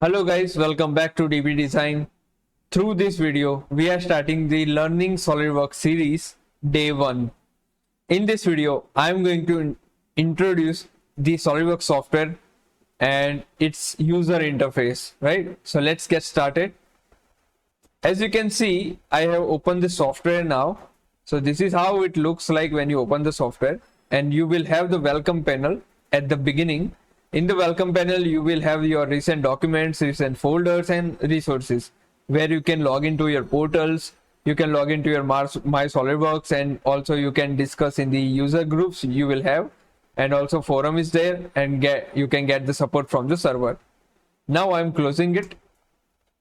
Hello guys, welcome back to DB Design. Through this video, we are starting the Learning SolidWorks series, day 1. In this video, I am going to introduce the SolidWorks software and its user interface, right? So let's get started. As you can see, I have opened the software now. So this is how it looks like when you open the software, and you will have the welcome panel at the beginning. In the welcome panel, you will have your recent documents, recent folders and resources where you can log into your portals, you can log into your My SolidWorks, and also you can discuss in the user groups you will have, and also forum is there, and you can get the support from the server. Now I'm closing it,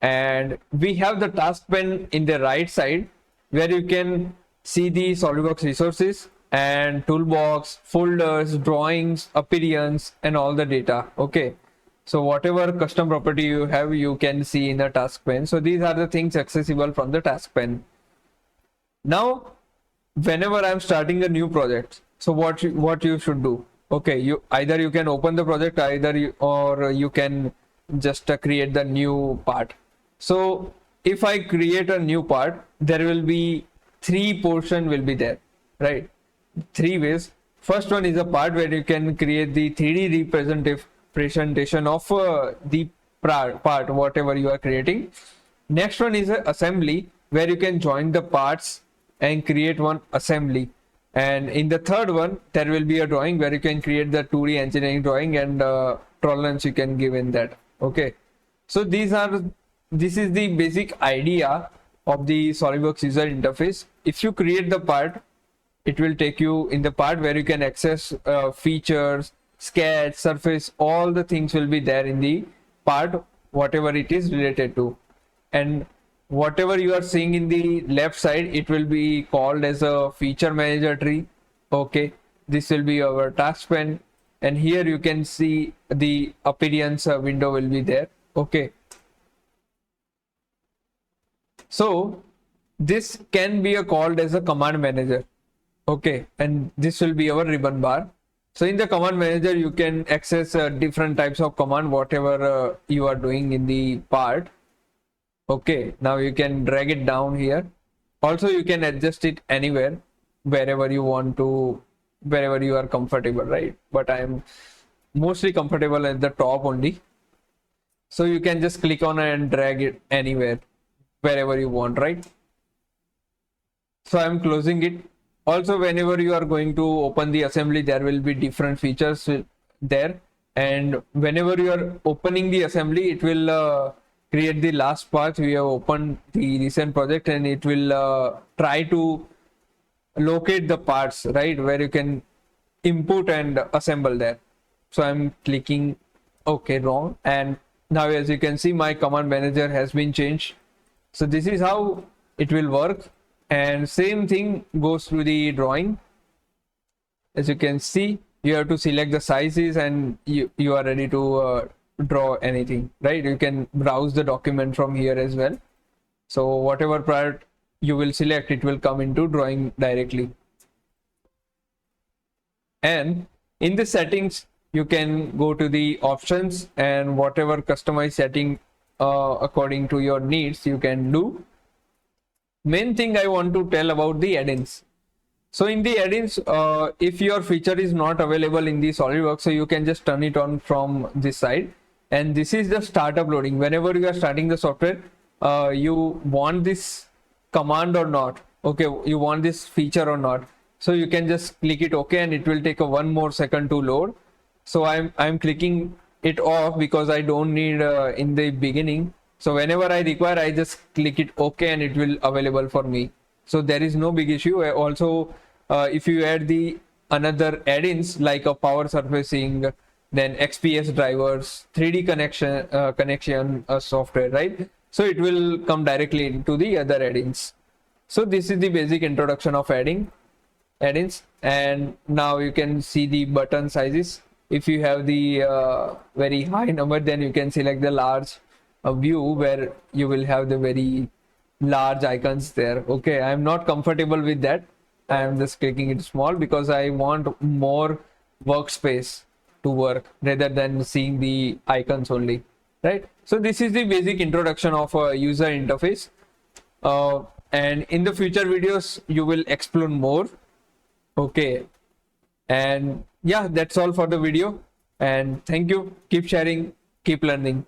and we have the task pane in the right side where you can see the SolidWorks resources and toolbox, folders, drawings, appearance, and all the data. Okay, so whatever custom property you have, you can see in the task pane. So these are the things accessible from the task pane. Now, whenever I'm starting a new project, so what you should do? Okay, you can open the project, or you can just create the new part. So if I create a new part, there will be 3 portion will be there, right? 3 ways. First one is a part where you can create the 3D representation of the part, whatever you are creating. Next one is a assembly where you can join the parts and create one assembly. And in the third one, there will be a drawing where you can create the 2D engineering drawing, and tolerance you can give in that. Okay, so this is the basic idea of the SolidWorks user interface. If you create the part, it will take you in the part where you can access features, sketch, surface, all the things will be there in the part, whatever it is related to. And whatever you are seeing in the left side, it will be called as a feature manager tree. Okay, this will be our task pane, and here you can see the appearance window will be there. Okay, so this can be called as a command manager. Okay, and this will be our ribbon bar. So in the command manager, you can access different types of command, whatever you are doing in the part. Okay, now you can drag it down here. Also, you can adjust it anywhere, wherever you want to, wherever you are comfortable, right? But I am mostly comfortable at the top only. So you can just click on it and drag it anywhere, wherever you want, right? So I'm closing it. Also, whenever you are going to open the assembly, there will be different features there, and whenever you are opening the assembly, it will create the last path. We have opened the recent project, and it will try to locate the parts, right, where you can input and assemble there. So I'm clicking OK, wrong, and now as you can see, my command manager has been changed. So this is how it will work. And same thing goes to the drawing. As you can see, you have to select the sizes, and you are ready to draw anything, right? You can browse the document from here as well. So whatever part you will select, it will come into drawing directly. And in the settings, you can go to the options, and whatever customized setting according to your needs, you can do. Main thing I want to tell about the add-ins. So in the add-ins, if your feature is not available in the SolidWorks, so you can just turn it on from this side. And this is the startup loading. Whenever you are starting the software, you want this command or not. Okay, you want this feature or not. So you can just click it OK, and it will take a 1 more second to load. So I'm clicking it off because I don't need in the beginning. So whenever I require, I just click it OK, and it will available for me. So there is no big issue. Also, if you add the another add-ins like a power surfacing, then XPS drivers, 3D connection software, right? So it will come directly into the other add-ins. So this is the basic introduction of add-ins. And now you can see the button sizes. If you have the very high number, then you can select the large view where you will have the very large icons there. Okay, I'm not comfortable with that. I'm just clicking it small because I want more workspace to work rather than seeing the icons only. right? So this is the basic introduction of a user interface, and in the future videos you will explore more. Okay, and yeah, that's all for the video, and thank you. Keep sharing, keep learning.